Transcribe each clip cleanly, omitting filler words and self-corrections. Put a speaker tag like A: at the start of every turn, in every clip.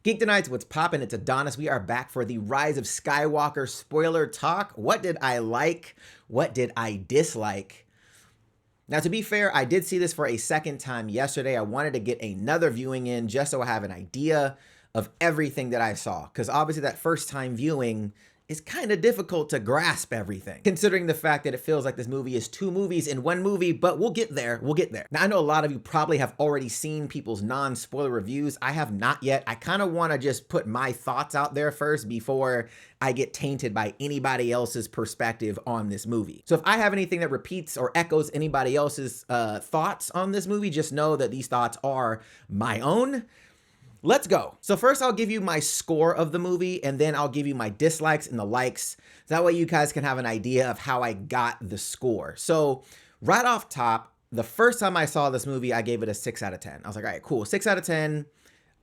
A: Geek Nights, what's poppin'? It's Adonis. We are back for the Rise of Skywalker spoiler talk. What did I like? What did I dislike? Now, to be fair, I did see this for a second time yesterday. I wanted to get another viewing in just so I have an idea of everything that I saw. Because obviously that first time viewing is kind of difficult to grasp everything, considering the fact that it feels like this movie is two movies in one movie, but we'll get there. We'll get there. Now, I know a lot of you probably have already seen people's non-spoiler reviews. I have not yet. I kind of want to just put my thoughts out there first before I get tainted by anybody else's perspective on this movie. So if I have anything that repeats or echoes anybody else's thoughts on this movie, just know that these thoughts are my own. Let's go. So first I'll give you my score of the movie, and then I'll give you my dislikes and the likes. That way you guys can have an idea of how I got the score. So right off top, the first time I saw this movie, I gave it a 6 out of 10. I was like, all right, cool, 6 out of 10.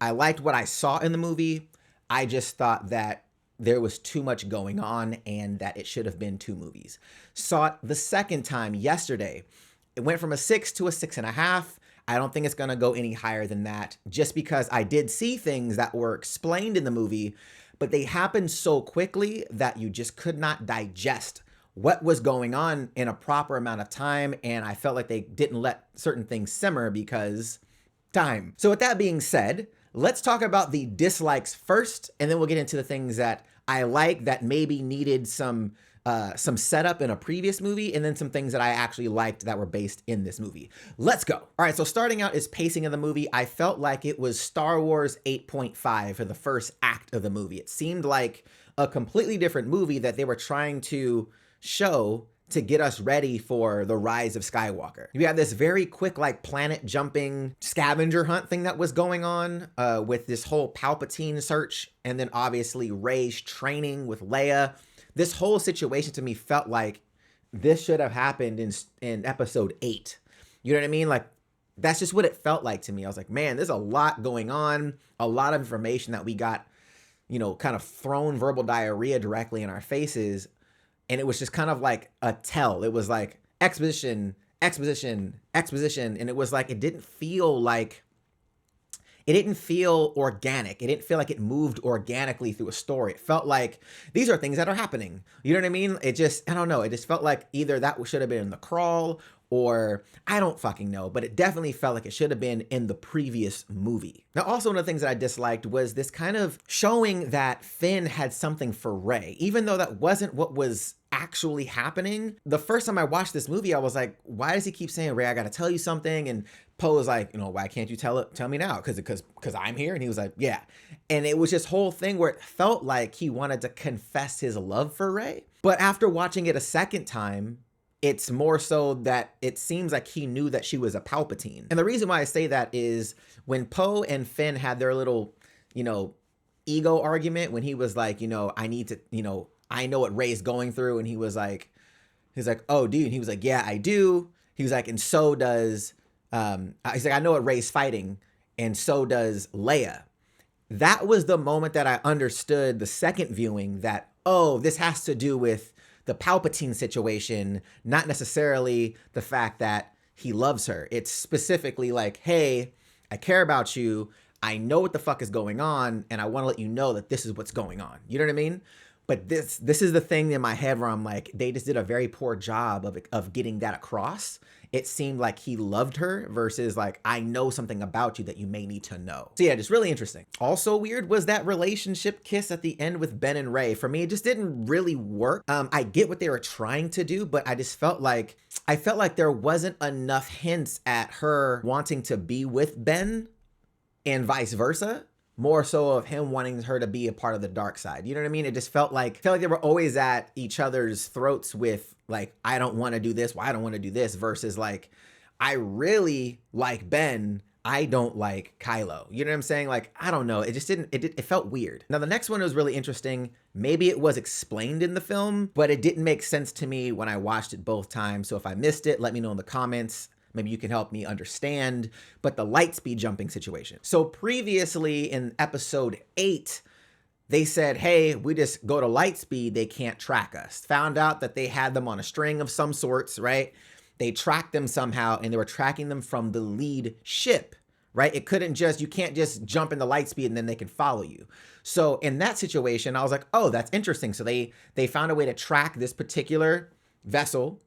A: I liked what I saw in the movie. I just thought that there was too much going on and that it should have been 2 movies. Saw it the second time yesterday. It went from a 6 to a 6.5. I don't think it's going to go any higher than that, just because I did see things that were explained in the movie, but they happened so quickly that you just could not digest what was going on in a proper amount of time, and I felt like they didn't let certain things simmer because time. So with that being said, let's talk about the dislikes first, and then we'll get into the things that I like that maybe needed some setup in a previous movie, and then some things that I actually liked that were based in this movie. Let's go. All right, so starting out is pacing of the movie. I felt like it was Star Wars 8.5 for the first act of the movie. It seemed like a completely different movie that they were trying to show to get us ready for the Rise of Skywalker. You had this very quick, like, planet jumping scavenger hunt thing that was going on with this whole Palpatine search, and then obviously Rey's training with Leia. This whole situation to me felt like this should have happened in episode 8. You know what I mean? Like, that's just what it felt like to me. I was like, man, there's a lot going on, a lot of information that we got, you know, kind of thrown verbal diarrhea directly in our faces. And it was just kind of like a tell. It was like exposition, exposition, exposition. And it was like, it didn't feel organic. It didn't feel like it moved organically through a story. It felt like these are things that are happening. You know what I mean? It just, I don't know. It just felt like either that should have been in the crawl, or I don't fucking know, but it definitely felt like it should have been in the previous movie. Now, also one of the things that I disliked was this kind of showing that Finn had something for Rey, even though that wasn't what was actually happening. The first time I watched this movie, I was like, why does he keep saying, Rey, I gotta tell you something? And Poe was like, you know, why can't you tell me now? Because I'm here. And he was like, yeah. And it was this whole thing where it felt like he wanted to confess his love for Rey. But after watching it a second time, it's more so that it seems like he knew that she was a Palpatine. And the reason why I say that is when Poe and Finn had their little, you know, ego argument, when he was like, you know, I need to, you know, I know what Rey's going through. And he's like, oh, dude. And he was like, yeah, I do. He was like, and so does, he's like, I know what Rey's fighting, and so does Leia. That was the moment that I understood the second viewing that, oh, this has to do with the Palpatine situation, not necessarily the fact that he loves her. It's specifically like, hey, I care about you. I know what the fuck is going on, and I want to let you know that this is what's going on. You know what I mean? But this is the thing in my head where I'm like, they just did a very poor job of getting that across. It seemed like he loved her versus like, I know something about you that you may need to know. So yeah, just really interesting. Also weird was that relationship kiss at the end with Ben and Rey. For me, it just didn't really work. I get what they were trying to do, but I just felt like, there wasn't enough hints at her wanting to be with Ben and vice versa. More so of him wanting her to be a part of the dark side. You know what I mean? It just felt like they were always at each other's throats with like, I don't want to do this. Well, I don't want to do this, versus like, I really like Ben. I don't like Kylo. You know what I'm saying? Like, I don't know. It just didn't, it felt weird. Now the next one was really interesting. Maybe it was explained in the film, but it didn't make sense to me when I watched it both times. So if I missed it, let me know in the comments. Maybe you can help me understand, but the light speed jumping situation. So previously in episode 8, they said, hey, we just go to light speed, they can't track us. Found out that they had them on a string of some sorts, right? They tracked them somehow, and they were tracking them from the lead ship, right? It couldn't just, you can't just jump into light speed and then they can follow you. So in that situation, I was like, oh, that's interesting. So they found a way to track this particular vessel,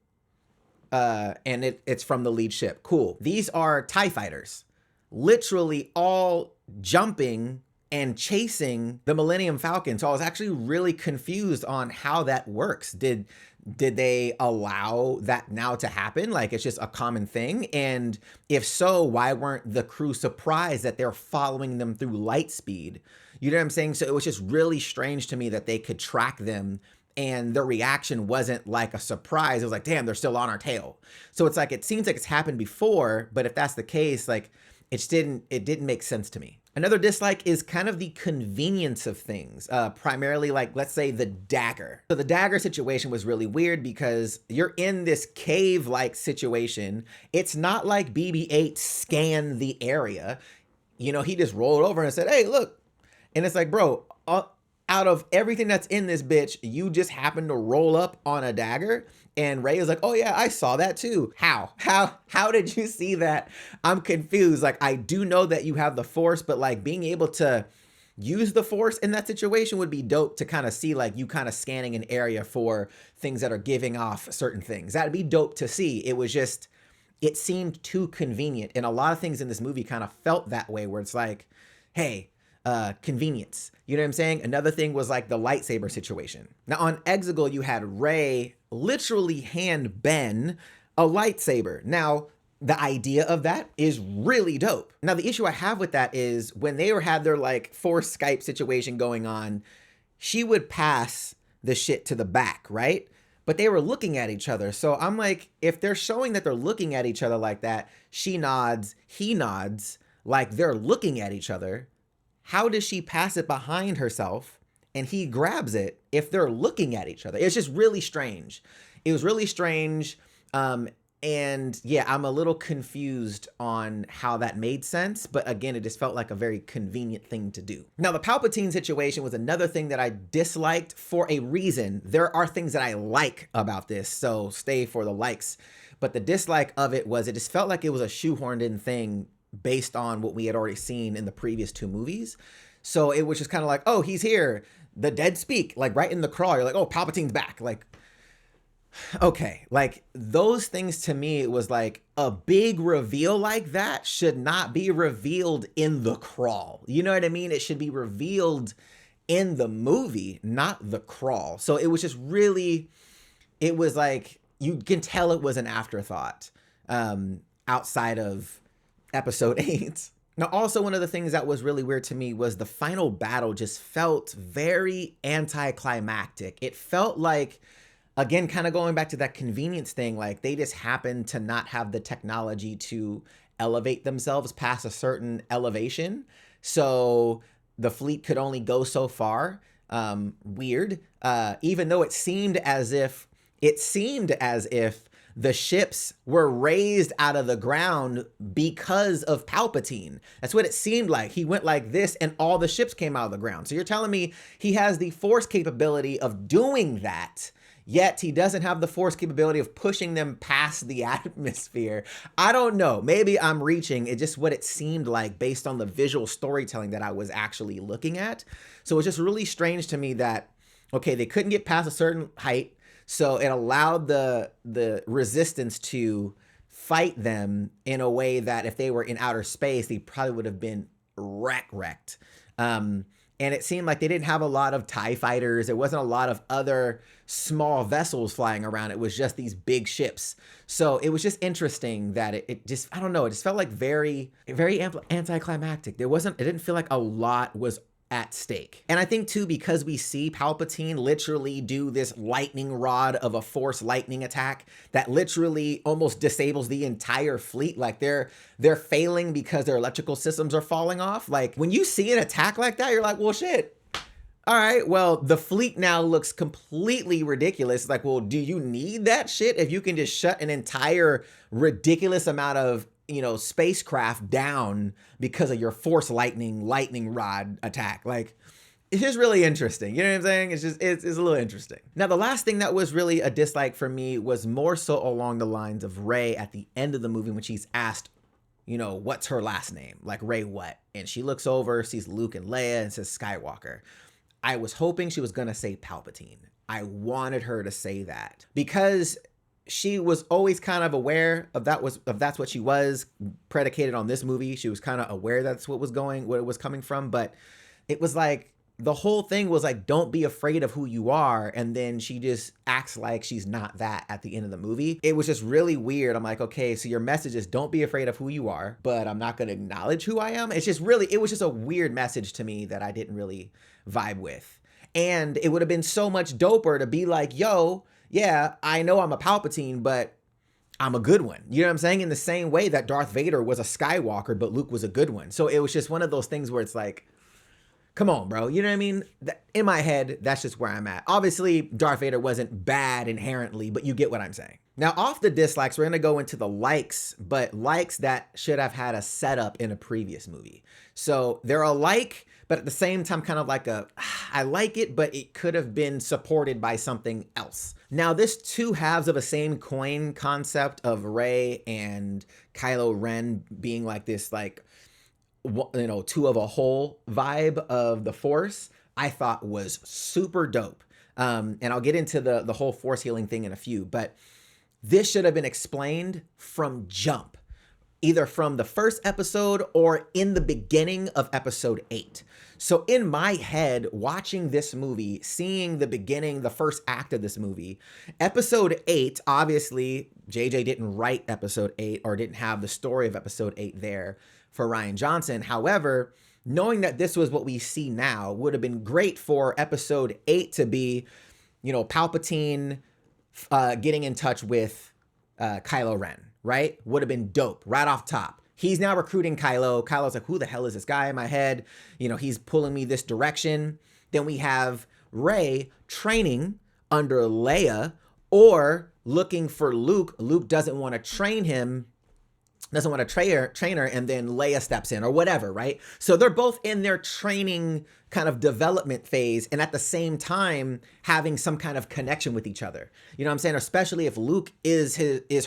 A: and it's from the lead ship. Cool. These are TIE fighters, literally all jumping and chasing the Millennium Falcon. So I was actually really confused on how that works. Did they allow that now to happen? Like it's just a common thing? And if so, why weren't the crew surprised that they're following them through light speed? You know what I'm saying? So it was just really strange to me that they could track them and the reaction wasn't like a surprise. It was like, damn, they're still on our tail. So it's like, it seems like it's happened before, but if that's the case, like it didn't make sense to me. Another dislike is kind of the convenience of things, primarily like, let's say the dagger. So the dagger situation was really weird because you're in this cave-like situation. It's not like BB-8 scanned the area. You know, he just rolled over and said, hey, look. And it's like, bro, out of everything that's in this bitch, you just happen to roll up on a dagger? And Rey is like, oh yeah, I saw that too. How did you see that? I'm confused. Like, I do know that you have the Force, but like being able to use the Force in that situation would be dope to kind of see, like you kind of scanning an area for things that are giving off certain things. That'd be dope to see. It was just, it seemed too convenient. And a lot of things in this movie kind of felt that way, where it's like, hey, convenience. You know what I'm saying? Another thing was like the lightsaber situation. Now on Exegol, you had Rey literally hand Ben a lightsaber. Now, the idea of that is really dope. Now, the issue I have with that is when they had their like Force Skype situation going on, she would pass the shit to the back, right? But they were looking at each other. So I'm like, if they're showing that they're looking at each other like that, she nods, he nods, like they're looking at each other. How does she pass it behind herself and he grabs it if they're looking at each other? It's just really strange. It was really strange. And yeah, I'm a little confused on how that made sense. But again, it just felt like a very convenient thing to do. Now, the Palpatine situation was another thing that I disliked for a reason. There are things that I like about this, so stay for the likes. But the dislike of it was, it just felt like it was a shoehorned in thing based on what we had already seen in the previous two movies. So it was just kind of like, oh, he's here. The dead speak, like right in the crawl. You're like, oh, Palpatine's back. Like, okay, like those things to me, it was like a big reveal like that should not be revealed in the crawl. You know what I mean? It should be revealed in the movie, not the crawl. So it was just really, it was like, you can tell it was an afterthought outside of Episode 8. Now, also one of the things that was really weird to me was the final battle just felt very anticlimactic. It felt like, again, kind of going back to that convenience thing, like they just happened to not have the technology to elevate themselves past a certain elevation. So the fleet could only go so far. Weird. Even though it seemed as if the ships were raised out of the ground because of Palpatine. That's what it seemed like. He went like this and all the ships came out of the ground. So you're telling me he has the Force capability of doing that, yet he doesn't have the Force capability of pushing them past the atmosphere. I don't know. Maybe I'm reaching. It's just what it seemed like based on the visual storytelling that I was actually looking at. So it's just really strange to me that, okay, they couldn't get past a certain height. So it allowed the resistance to fight them in a way that if they were in outer space, they probably would have been wrecked. And it seemed like they didn't have a lot of TIE fighters. There wasn't a lot of other small vessels flying around. It was just these big ships. So it was just interesting that it just, I don't know, it just felt like very anticlimactic. It didn't feel like a lot was at stake. And I think too, because we see Palpatine literally do this lightning rod of a Force lightning attack that literally almost disables the entire fleet. Like they're failing because their electrical systems are falling off. Like when you see an attack like that, you're like, well, shit. All right, well, the fleet now looks completely ridiculous. Like, well, do you need that shit if you can just shut an entire ridiculous amount of, you know, spacecraft down because of your Force lightning rod attack? Like, it's just really interesting. You know what I'm saying? It's a little interesting. Now, the last thing that was really a dislike for me was more so along the lines of Rey at the end of the movie when she's asked what's her last name? Like Rey what? And she looks over, sees Luke and Leia, and says Skywalker. I was hoping she was going to say Palpatine. I wanted her to say that because she was always kind of aware of that's what she was predicated on this movie. She was kind of aware that's what it was coming from. But it was like, the whole thing was like, don't be afraid of who you are. And then she just acts like she's not that at the end of the movie. It was just really weird. I'm like, okay, so your message is don't be afraid of who you are, but I'm not going to acknowledge who I am. It was just a weird message to me that I didn't really vibe with. And it would have been so much doper to be like, yo, yeah, I know I'm a Palpatine, but I'm a good one. You know what I'm saying? In the same way that Darth Vader was a Skywalker, but Luke was a good one. So it was just one of those things where it's like, come on, bro. You know what I mean? In my head, that's just where I'm at. Obviously, Darth Vader wasn't bad inherently, but you get what I'm saying. Now, off the dislikes, we're going to go into the likes, but likes that should have had a setup in a previous movie. So they're a like, but at the same time, kind of like I like it, but it could have been supported by something else. Now, this two halves of a same coin concept of Rey and Kylo Ren being like this, like, two of a whole vibe of the Force, I thought was super dope. And I'll get into the whole Force healing thing in a few, but this should have been explained from jump, either from the first episode or in the beginning of episode 8. So in my head, watching this movie, seeing the beginning, the first act of this movie, episode 8, obviously JJ didn't write episode 8 or didn't have the story of episode 8 there for Rian Johnson. However, knowing that this was what we see now would have been great for episode 8 to be, Palpatine getting in touch with Kylo Ren, right? Would have been dope right off top. He's now recruiting Kylo. Kylo's like, who the hell is this guy in my head? He's pulling me this direction. Then we have Rey training under Leia or looking for Luke. Luke doesn't want to train him, doesn't want to train her, and then Leia steps in or whatever, right? So they're both in their training kind of development phase and at the same time having some kind of connection with each other. You know what I'm saying? Especially if Luke is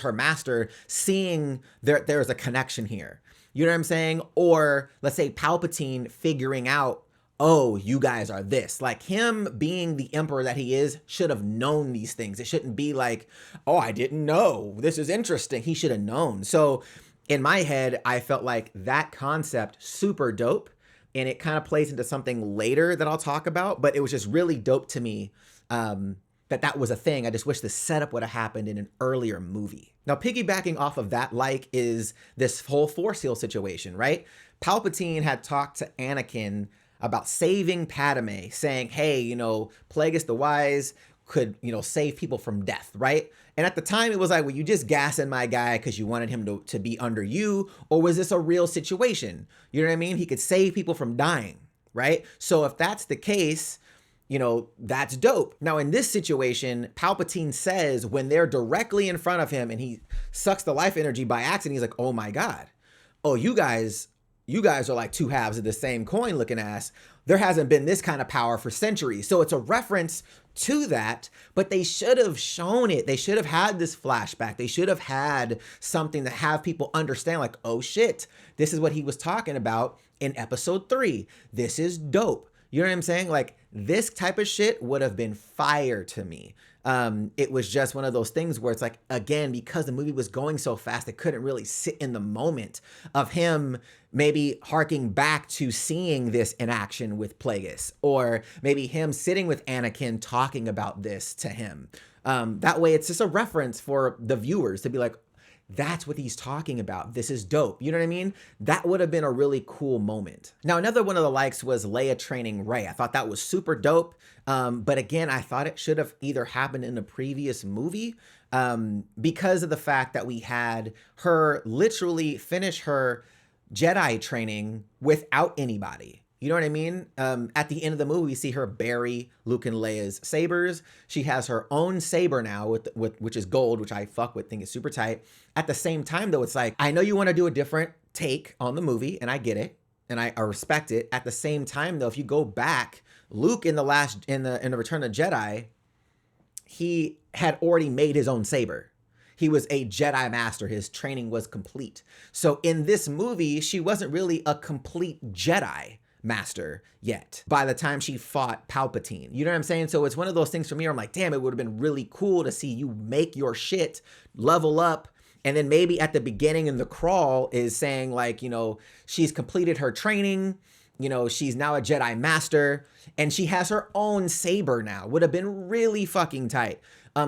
A: her master, seeing there's a connection here. You know what I'm saying? Or let's say Palpatine figuring out, oh, you guys are this. Like him being the emperor that he is should have known these things. It shouldn't be like, oh, I didn't know. This is interesting. He should have known. So in my head, I felt like that concept super dope. And it kind of plays into something later that I'll talk about. But it was just really dope to me that was a thing. I just wish the setup would have happened in an earlier movie. Now, piggybacking off of that, is this whole Force heal situation, right? Palpatine had talked to Anakin about saving Padme, saying, hey, Plagueis the Wise could, save people from death, right? And at the time, it was like, well, you just gassing my guy because you wanted him to be under you, or was this a real situation? You know what I mean? He could save people from dying, right? So if that's the case, that's dope. Now, in this situation, Palpatine says when they're directly in front of him and he sucks the life energy by accident, he's like, oh my God. Oh, you guys are like two halves of the same coin looking ass. There hasn't been this kind of power for centuries. So it's a reference to that, but they should have shown it. They should have had this flashback. They should have had something to have people understand like, oh shit, this is what he was talking about in episode 3. This is dope. You know what I'm saying? Like this type of shit would have been fire to me. It was just one of those things where it's like, again, because the movie was going so fast, it couldn't really sit in the moment of him maybe harking back to seeing this in action with Plagueis, or maybe him sitting with Anakin talking about this to him. That way it's just a reference for the viewers to be like, that's what he's talking about. This is dope. You know what I mean? That would have been a really cool moment. Now, another one of the likes was Leia training Rey. I thought that was super dope. But again, I thought it should have either happened in the previous movie because of the fact that we had her literally finish her Jedi training without anybody. You know what I mean? At the end of the movie, we see her bury Luke and Leia's sabers. She has her own saber now, which is gold, which I fuck with, think is super tight. At the same time, though, it's like, I know you want to do a different take on the movie, and I get it, and I respect it. At the same time, though, if you go back, Luke in the Return of the Jedi, he had already made his own saber. He was a Jedi Master. His training was complete. So in this movie, she wasn't really a complete Jedi Master yet by the time she fought Palpatine. You know what I'm saying? So it's one of those things for me where I'm like, damn, it would have been really cool to see you make your shit, level up, and then maybe at the beginning in the crawl is saying like, you know, she's completed her training, you know, she's now a Jedi Master, and she has her own saber now. Would have been really fucking tight.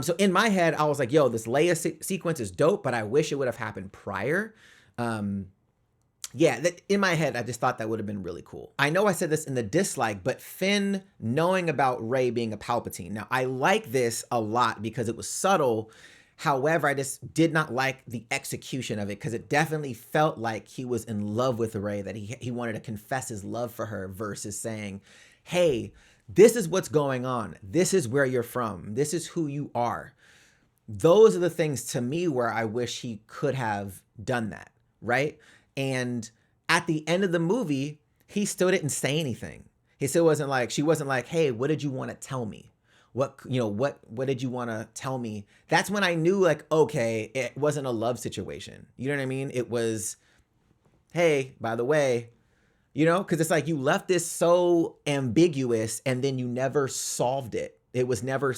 A: So in my head, I was like, yo, this Leia sequence is dope, but I wish it would have happened prior. Yeah, in my head, I just thought that would have been really cool. I know I said this in the dislike, but Finn knowing about Rey being a Palpatine. Now, I like this a lot because it was subtle. However, I just did not like the execution of it because it definitely felt like he was in love with Rey, that he wanted to confess his love for her versus saying, hey, this is what's going on. This is where you're from. This is who you are. Those are the things to me where I wish he could have done that, right? And at the end of the movie, he still didn't say anything. He still wasn't like, she wasn't like, hey, what did you want to tell me? What did you want to tell me? That's when I knew like, okay, it wasn't a love situation. You know what I mean? It was, hey, by the way, you know, because it's like you left this so ambiguous and then you never solved it. It was never,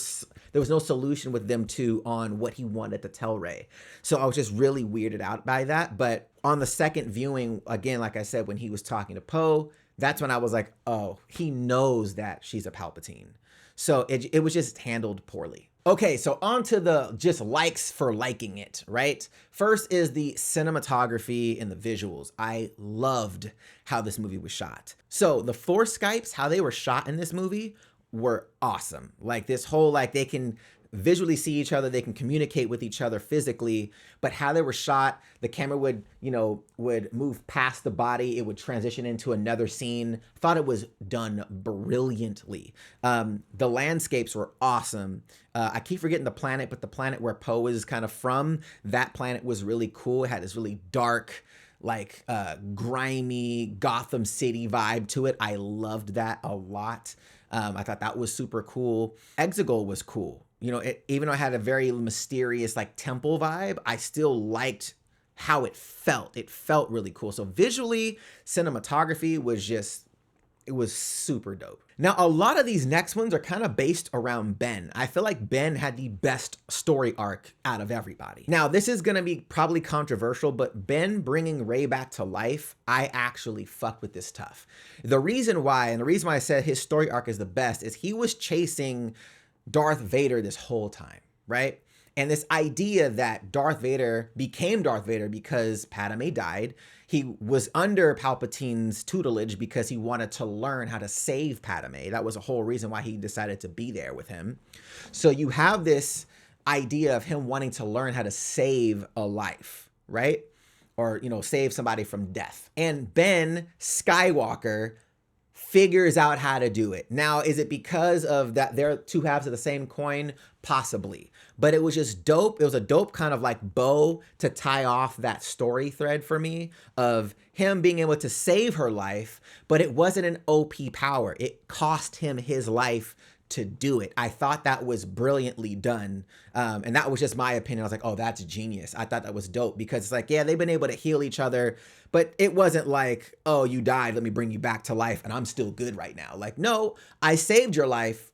A: there was no solution with them two on what he wanted to tell Rey. So I was just really weirded out by that. But on the second viewing, again, like I said, when he was talking to Poe, that's when I was like, oh, he knows that she's a Palpatine. So it was just handled poorly. Okay, so on to the just likes for liking it, right? First is the cinematography and the visuals. I loved how this movie was shot. So the Force Skypes, how they were shot in this movie were awesome. Like this whole, like they can visually see each other, they can communicate with each other physically, but how they were shot, the camera would, you know, would move past the body, it would transition into another scene. Thought it was done brilliantly. The landscapes were awesome. I keep forgetting the planet, but the planet where Poe is kind of from, that planet was really cool. It had this really dark, like grimy Gotham City vibe to it. I loved that a lot. I thought that was super cool. Exegol was cool. You know, even though it had a very mysterious like temple vibe, I still liked how it felt. It felt really cool. So visually, cinematography was just, it was super dope. Now, a lot of these next ones are kind of based around Ben. I feel like Ben had the best story arc out of everybody. Now, this is going to be probably controversial, but Ben bringing Rey back to life, I actually fuck with this tough. The reason why, and the reason why I said his story arc is the best, is he was chasing Darth Vader this whole time, right? And this idea that Darth Vader became Darth Vader because Padme died. He was under Palpatine's tutelage because he wanted to learn how to save Padme. That was a whole reason why he decided to be there with him. So you have this idea of him wanting to learn how to save a life, right? Or, you know, save somebody from death. And Ben Skywalker figures out how to do it. Now, is it because of that they're two halves of the same coin? Possibly. But it was just dope. It was a dope kind of like bow to tie off that story thread for me of him being able to save her life, but it wasn't an OP power. It cost him his life to do it. I thought that was brilliantly done. And that was just my opinion. I was like, oh, that's genius. I thought that was dope because it's like, yeah, they've been able to heal each other, but it wasn't like, oh, you died, let me bring you back to life and I'm still good right now. Like, no, I saved your life,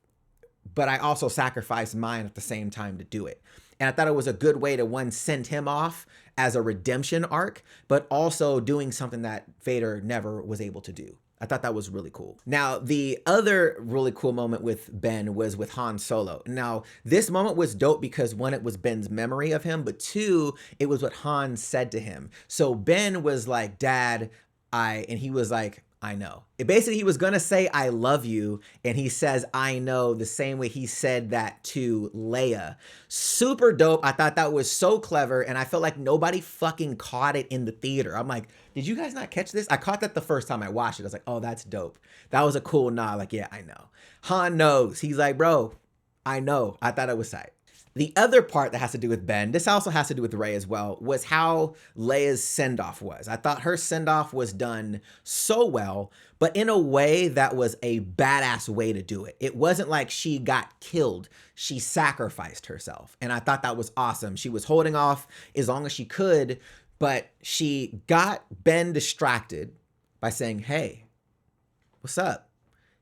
A: but I also sacrificed mine at the same time to do it. And I thought it was a good way to, one, send him off as a redemption arc, but also doing something that Vader never was able to do. I thought that was really cool. Now, the other really cool moment with Ben was with Han Solo. Now, this moment was dope because one, it was Ben's memory of him, but two, it was what Han said to him. So Ben was like, Dad, and he was like, I know. Basically, he was going to say, I love you. And he says, I know, the same way he said that to Leia. Super dope. I thought that was so clever. And I felt like nobody fucking caught it in the theater. I'm like, did you guys not catch this? I caught that the first time I watched it. I was like, oh, that's dope. That was a cool nod. Like, yeah, I know. Han knows. He's like, bro, I know. I thought it was tight. The other part that has to do with Ben, this also has to do with Rey as well, was how Leia's send-off was. I thought her send-off was done so well, but in a way that was a badass way to do it. It wasn't like she got killed. She sacrificed herself. And I thought that was awesome. She was holding off as long as she could, but she got Ben distracted by saying, hey, what's up?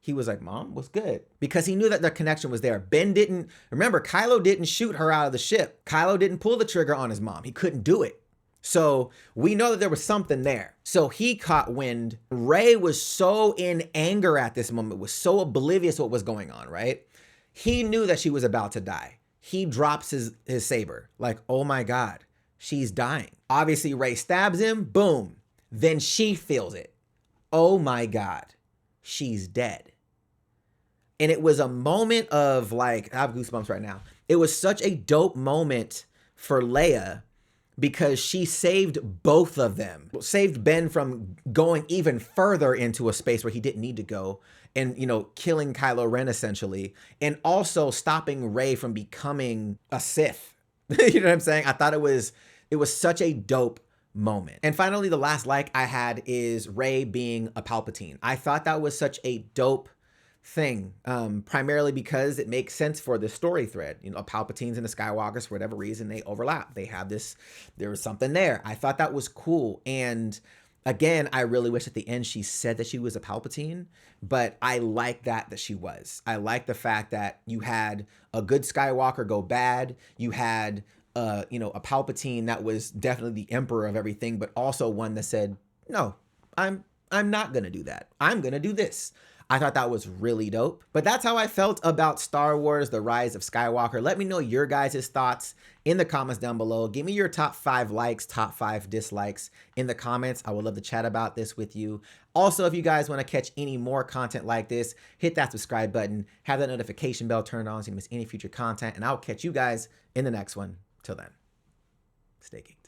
A: He was like, Mom, what's good? Because he knew that the connection was there. Ben didn't, remember, Kylo didn't shoot her out of the ship. Kylo didn't pull the trigger on his mom. He couldn't do it. So we know that there was something there. So he caught wind. Rey was so in anger at this moment, was so oblivious to what was going on, right? He knew that she was about to die. He drops his saber, like, oh my God, she's dying. Obviously, Rey stabs him, boom. Then she feels it. Oh my God, she's dead. And it was a moment of like, I have goosebumps right now. It was such a dope moment for Leia because she saved both of them. Saved Ben from going even further into a space where he didn't need to go and, you know, killing Kylo Ren essentially. And also stopping Rey from becoming a Sith. You know what I'm saying? I thought it was such a dope moment. And finally, the last like I had is Rey being a Palpatine. I thought that was such a dope thing, primarily because it makes sense for the story thread. You know, Palpatines and the Skywalkers, for whatever reason, they overlap. They have this, there was something there. I thought that was cool. And again, I really wish at the end she said that she was a Palpatine, but I like that she was. I like the fact that you had a good Skywalker go bad. You had you know, a Palpatine that was definitely the emperor of everything, but also one that said, no, I'm not gonna do that. I'm gonna do this. I thought that was really dope. But that's how I felt about Star Wars: The Rise of Skywalker. Let me know your guys' thoughts in the comments down below. Give me your top 5 likes, top 5 dislikes in the comments. I would love to chat about this with you. Also, if you guys want to catch any more content like this, hit that subscribe button, have that notification bell turned on so you don't miss any future content, and I'll catch you guys in the next one. Till then, stay geeked.